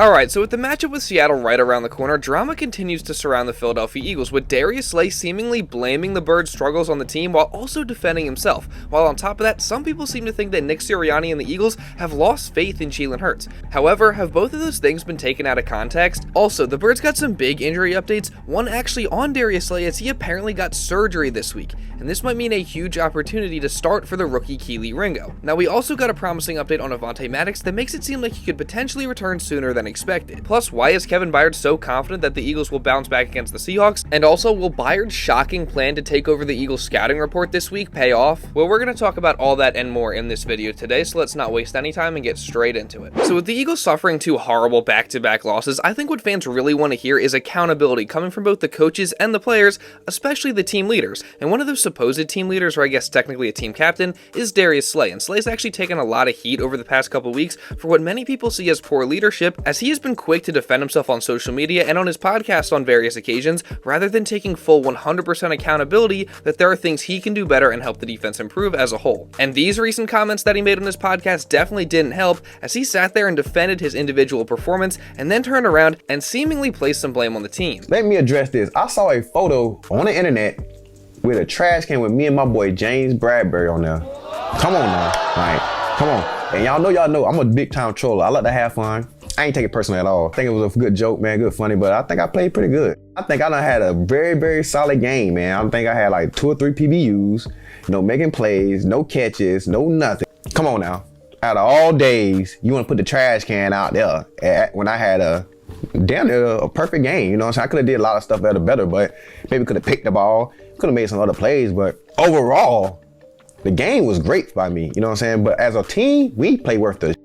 Alright, so with the matchup with Seattle right around the corner, drama continues to surround the Philadelphia Eagles, with Darius Slay seemingly blaming the Birds' struggles on the team while also defending himself. While on top of that, some people seem to think that Nick Sirianni and the Eagles have lost faith in Jalen Hurts. However, have both of those things been taken out of context? Also, the Birds got some big injury updates, one actually on Darius Slay as he apparently got surgery this week, and this might mean a huge opportunity to start for the rookie Kelee Ringo. Now, we also got a promising update on Avonte Maddox that makes it seem like he could potentially return sooner than expected. Plus, why is Kevin Byard so confident that the Eagles will bounce back against the Seahawks? And also, will Byard's shocking plan to take over the Eagles scouting report this week pay off? Well, we're going to talk about all that and more in this video today, so let's not waste any time and get straight into it. So with the Eagles suffering two horrible back-to-back losses, I think what fans really want to hear is accountability coming from both the coaches and the players, especially the team leaders. And one of those supposed team leaders, or I guess technically a team captain, is Darius Slay. And Slay's actually taken a lot of heat over the past couple weeks for what many people see as poor leadership, as he has been quick to defend himself on social media and on his podcast on various occasions, rather than taking full 100% accountability that there are things he can do better and help the defense improve as a whole. And these recent comments that he made on his podcast definitely didn't help, as he sat there and defended his individual performance and then turned around and seemingly placed some blame on the team. Let me address this. I saw a photo on the internet with a trash can with me and my boy James Bradbury on there. Come on now, like, come on. And y'all know I'm a big time troller. I like to have fun. I ain't take it personally at all. I think it was a good joke, man, good funny, but I think I played pretty good. I think I done had a very, very solid game, man. I think I had like 2 or 3 PBUs, making plays, no catches, no nothing. Come on now. Out of all days, you want to put the trash can out there when I had a damn near a perfect game, you know what I'm saying? I could have did a lot of stuff better, but maybe could have picked the ball, could have made some other plays, but overall, the game was great by me, you know what I'm saying? But as a team, we play worth the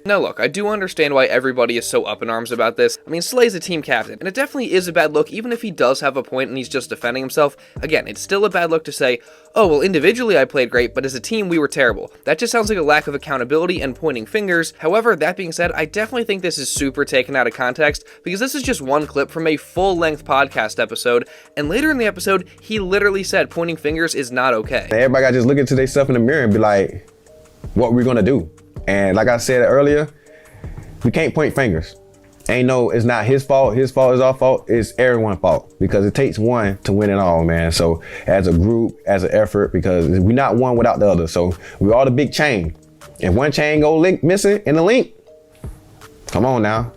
Now look, I do understand why everybody is so up in arms about this. I mean, Slay's a team captain, and it definitely is a bad look even if he does have a point and he's just defending himself. Again, it's still a bad look to say, oh, well, individually I played great, but as a team we were terrible. That just sounds like a lack of accountability and pointing fingers. However, that being said, I definitely think this is super taken out of context, because this is just one clip from a full-length podcast episode, and later in the episode, he literally said pointing fingers is not okay. Everybody got to just look into themselves in the mirror and be like, what we're gonna do? And like I said earlier, we can't point fingers. It's not his fault is our fault, it's everyone's fault, because it takes one to win it all, man. So as a group, as an effort, because we're not one without the other. So we are the big chain. If one chain go missing in the link, come on now,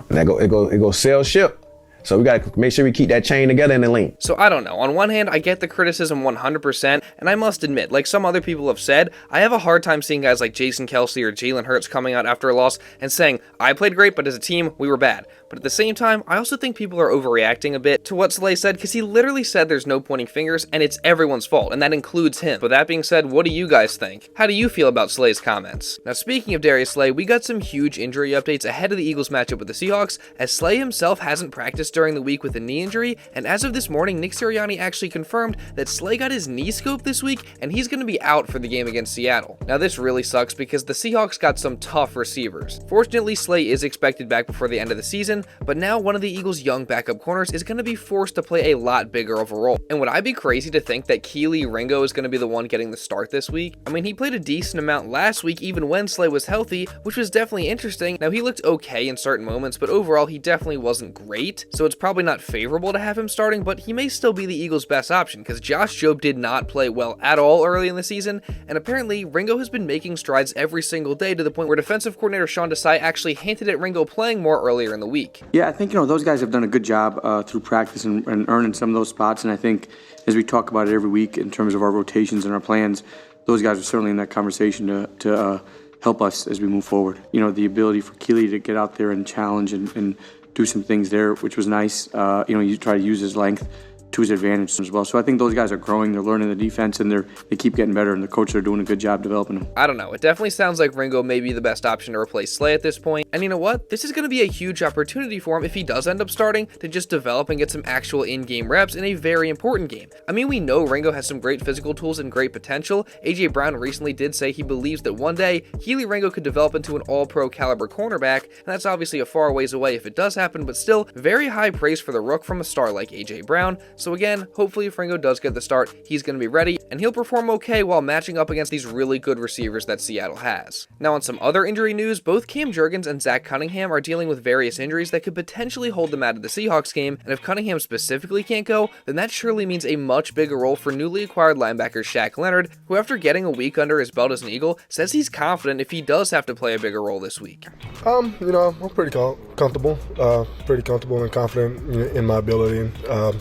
and it go sail ship. So we got to make sure we keep that chain together in the link. So I don't know. On one hand, I get the criticism 100%, and I must admit, like some other people have said, I have a hard time seeing guys like Jason Kelce or Jalen Hurts coming out after a loss and saying, I played great, but as a team, we were bad. But at the same time, I also think people are overreacting a bit to what Slay said, because he literally said there's no pointing fingers, and it's everyone's fault, and that includes him. But that being said, what do you guys think? How do you feel about Slay's comments? Now, speaking of Darius Slay, we got some huge injury updates ahead of the Eagles matchup with the Seahawks, as Slay himself hasn't practiced during the week with a knee injury, and as of this morning, Nick Sirianni actually confirmed that Slay got his knee scoped this week, and he's going to be out for the game against Seattle. Now, this really sucks because the Seahawks got some tough receivers. Fortunately, Slay is expected back before the end of the season, but now one of the Eagles' young backup corners is going to be forced to play a lot bigger of a role. And would I be crazy to think that Kelee Ringo is going to be the one getting the start this week? I mean, he played a decent amount last week even when Slay was healthy, which was definitely interesting. Now, he looked okay in certain moments, but overall, he definitely wasn't great, so it's probably not favorable to have him starting, but he may still be the Eagles' best option, because Josh Jobe did not play well at all early in the season, and apparently Ringo has been making strides every single day to the point where defensive coordinator Sean Desai actually hinted at Ringo playing more earlier in the week. Yeah, I think, those guys have done a good job through practice and earning some of those spots, and I think as we talk about it every week in terms of our rotations and our plans, those guys are certainly in that conversation to help us as we move forward. The ability for Kelee to get out there and challenge and do some things there, which was nice. You try to use his length to his advantage as well. So I think those guys are growing, they're learning the defense, and they keep getting better, and the coaches are doing a good job developing them. I don't know, it definitely sounds like Ringo may be the best option to replace Slay at this point, and you know what? This is going to be a huge opportunity for him if he does end up starting to just develop and get some actual in-game reps in a very important game. I mean, we know Ringo has some great physical tools and great potential. AJ Brown recently did say he believes that one day Kelee Ringo could develop into an all-pro caliber cornerback, and that's obviously a far ways away if it does happen, but still very high praise for the rook from a star like AJ Brown. So again, hopefully if Ringo does get the start, he's going to be ready, and he'll perform okay while matching up against these really good receivers that Seattle has. Now on some other injury news, both Cam Jurgens and Zach Cunningham are dealing with various injuries that could potentially hold them out of the Seahawks game, and if Cunningham specifically can't go, then that surely means a much bigger role for newly acquired linebacker Shaq Leonard, who after getting a week under his belt as an Eagle, says he's confident if he does have to play a bigger role this week. I'm pretty comfortable and confident in my ability.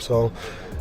So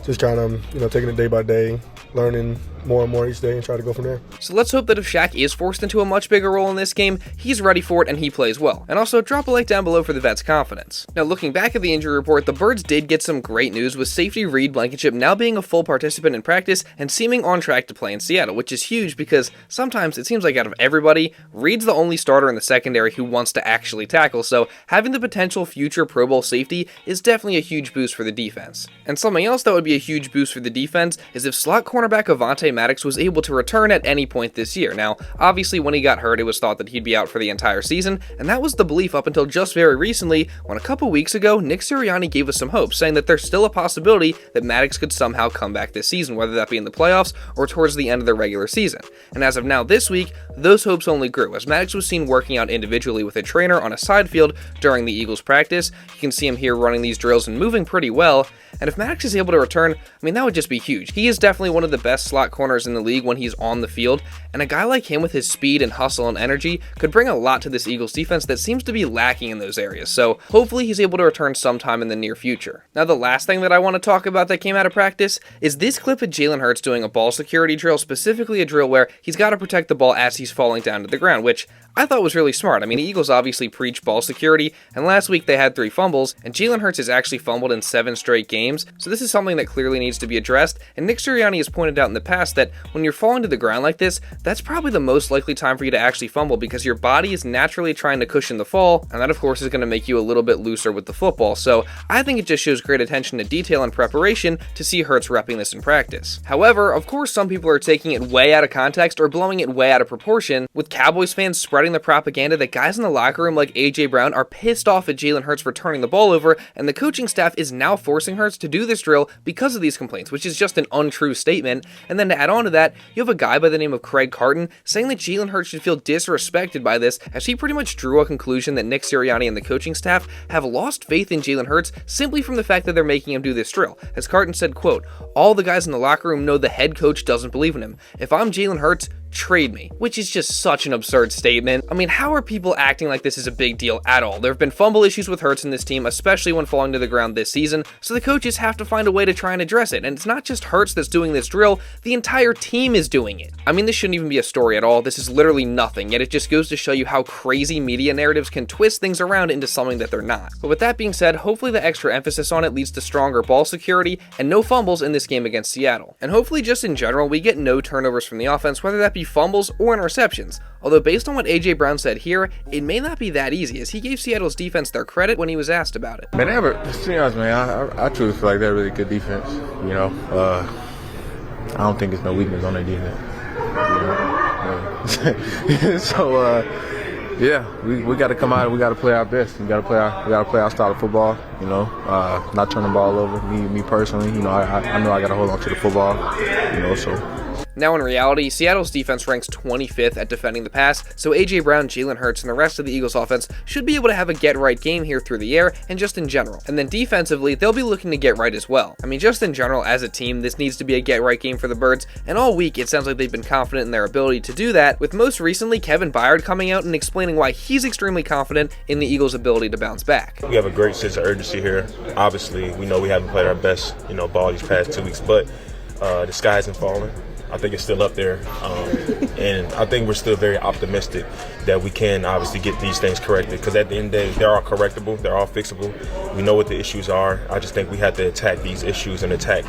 just kind of, taking it day by day, learning more and more each day and try to go from there. So let's hope that if Shaq is forced into a much bigger role in this game, he's ready for it and he plays well. And also drop a like down below for the vet's confidence. Now looking back at the injury report, the Birds did get some great news with safety Reed Blankenship now being a full participant in practice and seeming on track to play in Seattle, which is huge because sometimes it seems like out of everybody, Reed's the only starter in the secondary who wants to actually tackle, so having the potential future Pro Bowl safety is definitely a huge boost for the defense. And something else that would be a huge boost for the defense is if slot cornerback Avonte Maddox was able to return at any point this year. Now, obviously when he got hurt, it was thought that he'd be out for the entire season, and that was the belief up until just very recently, when a couple weeks ago, Nick Sirianni gave us some hope, saying that there's still a possibility that Maddox could somehow come back this season, whether that be in the playoffs or towards the end of the regular season. And as of now this week, those hopes only grew, as Maddox was seen working out individually with a trainer on a side field during the Eagles practice. You can see him here running these drills and moving pretty well. And if Maddox is able to return, that would just be huge. He is definitely one of the best slot corners in the league when he's on the field, and a guy like him with his speed and hustle and energy could bring a lot to this Eagles defense that seems to be lacking in those areas. So hopefully he's able to return sometime in the near future. Now the last thing that I want to talk about that came out of practice is this clip of Jalen Hurts doing a ball security drill, specifically a drill where he's got to protect the ball as he's falling down to the ground, which I thought was really smart. The Eagles obviously preach ball security, and last week they had 3 fumbles, and Jalen Hurts has actually fumbled in 7 straight games, so this is something that clearly needs to be addressed, and Nick Sirianni has pointed out in the past that when you're falling to the ground like this, that's probably the most likely time for you to actually fumble because your body is naturally trying to cushion the fall, and that of course is going to make you a little bit looser with the football, so I think it just shows great attention to detail and preparation to see Hurts repping this in practice. However, of course some people are taking it way out of context or blowing it way out of proportion, with Cowboys fans spreading the propaganda that guys in the locker room like AJ Brown are pissed off at Jalen Hurts for turning the ball over, and the coaching staff is now forcing Hurts to do this drill because of these complaints, which is just an untrue statement. And then to add on to that, you have a guy by the name of Craig Carton saying that Jalen Hurts should feel disrespected by this, as he pretty much drew a conclusion that Nick Sirianni and the coaching staff have lost faith in Jalen Hurts simply from the fact that they're making him do this drill. As Carton said, quote, "All the guys in the locker room know the head coach doesn't believe in him. If I'm Jalen Hurts, trade me," which is just such an absurd statement. How are people acting like this is a big deal at all? There have been fumble issues with Hurts in this team, especially when falling to the ground this season, so the coaches have to find a way to try and address it, and it's not just Hurts that's doing this drill, the entire team is doing it. This shouldn't even be a story at all, this is literally nothing, yet it just goes to show you how crazy media narratives can twist things around into something that they're not. But with that being said, hopefully the extra emphasis on it leads to stronger ball security and no fumbles in this game against Seattle. And hopefully just in general, we get no turnovers from the offense, whether that be fumbles or interceptions. Although based on what AJ Brown said here, it may not be that easy, as he gave Seattle's defense their credit when he was asked about it. To be honest, I truly feel like they're a really good defense. I don't think it's no weakness on their defense. We got to come out and we got to play our best. We got to play our style of football. Not turn the ball over. Me personally, I know I got to hold on to the football. So. Now in reality, Seattle's defense ranks 25th at defending the pass, so AJ Brown, Jalen Hurts, and the rest of the Eagles offense should be able to have a get-right game here through the air and just in general. And then defensively, they'll be looking to get right as well. Just in general, as a team, this needs to be a get-right game for the Birds, and all week it sounds like they've been confident in their ability to do that, with most recently Kevin Byard coming out and explaining why he's extremely confident in the Eagles' ability to bounce back. We have a great sense of urgency here. Obviously, we know we haven't played our best, ball these past 2 weeks, but the sky isn't falling. I think it's still up there, and I think we're still very optimistic that we can obviously get these things corrected, because at the end of the day, they're all correctable, they're all fixable. We know what the issues are. I just think we have to attack these issues and attack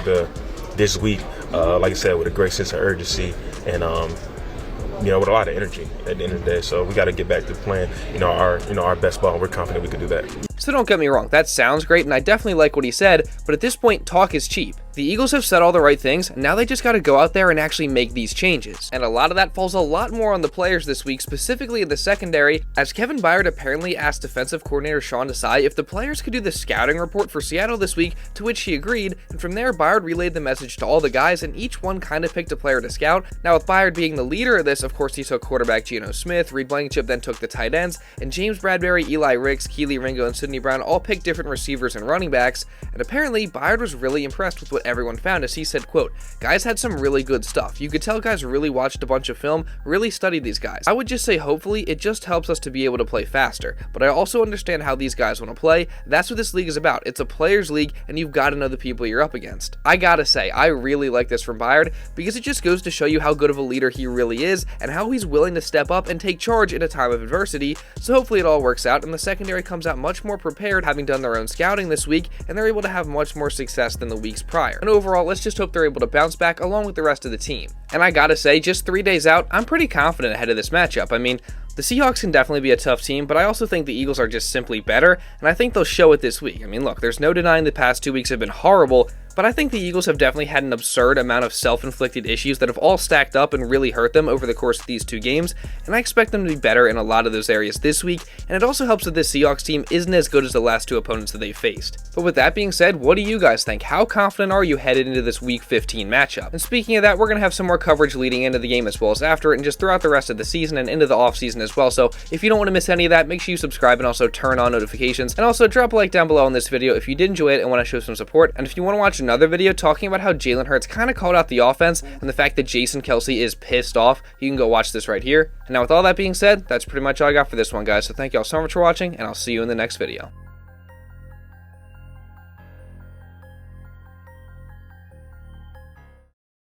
this week, like I said, with a great sense of urgency and with a lot of energy at the end of the day. So we got to get back to playing our best ball, and we're confident we can do that. So don't get me wrong, that sounds great, and I definitely like what he said, but at this point, talk is cheap. The Eagles have said all the right things, and now they just gotta go out there and actually make these changes. And a lot of that falls a lot more on the players this week, specifically in the secondary, as Kevin Byard apparently asked defensive coordinator Sean Desai if the players could do the scouting report for Seattle this week, to which he agreed, and from there Byard relayed the message to all the guys, and each one kind of picked a player to scout. Now with Byard being the leader of this, of course he took quarterback Geno Smith, Reed Blankenship then took the tight ends, and James Bradberry, Eli Ricks, Kelee Ringo, and Sidney Brown all picked different receivers and running backs, and apparently Byard was really impressed with what everyone found, as he said, quote, "Guys had some really good stuff. You could tell guys really watched a bunch of film, really studied these guys. I would just say hopefully it just helps us to be able to play faster, but I also understand how these guys want to play. That's what this league is about. It's a players league, and you've got to know the people you're up against." I gotta say, I really like this from Byard, because it just goes to show you how good of a leader he really is, and how he's willing to step up and take charge in a time of adversity. So hopefully it all works out, and the secondary comes out much more prepared, having done their own scouting this week, and they're able to have much more success than the weeks prior. And overall, let's just hope they're able to bounce back along with the rest of the team. And I gotta say, just 3 days out, I'm pretty confident ahead of this matchup. I mean, the Seahawks can definitely be a tough team, but I also think the Eagles are just simply better, and I think they'll show it this week. I mean, look, there's no denying the past 2 weeks have been horrible, but I think the Eagles have definitely had an absurd amount of self-inflicted issues that have all stacked up and really hurt them over the course of these 2 games, and I expect them to be better in a lot of those areas this week, and it also helps that this Seahawks team isn't as good as the last 2 opponents that they faced. But with that being said, what do you guys think? How confident are you headed into this Week 15 matchup? And speaking of that, we're going to have some more coverage leading into the game as well as after it, and just throughout the rest of the season and into the offseason as well, so if you don't want to miss any of that, make sure you subscribe and also turn on notifications, and also drop a like down below on this video if you did enjoy it and want to show some support, and if you want to watch another video talking about how Jalen Hurts kind of called out the offense and the fact that Jason Kelce is pissed off, you can go watch this right here. And now with all that being said, that's pretty much all I got for this one, guys, so thank you all so much for watching, and I'll see you in the next video.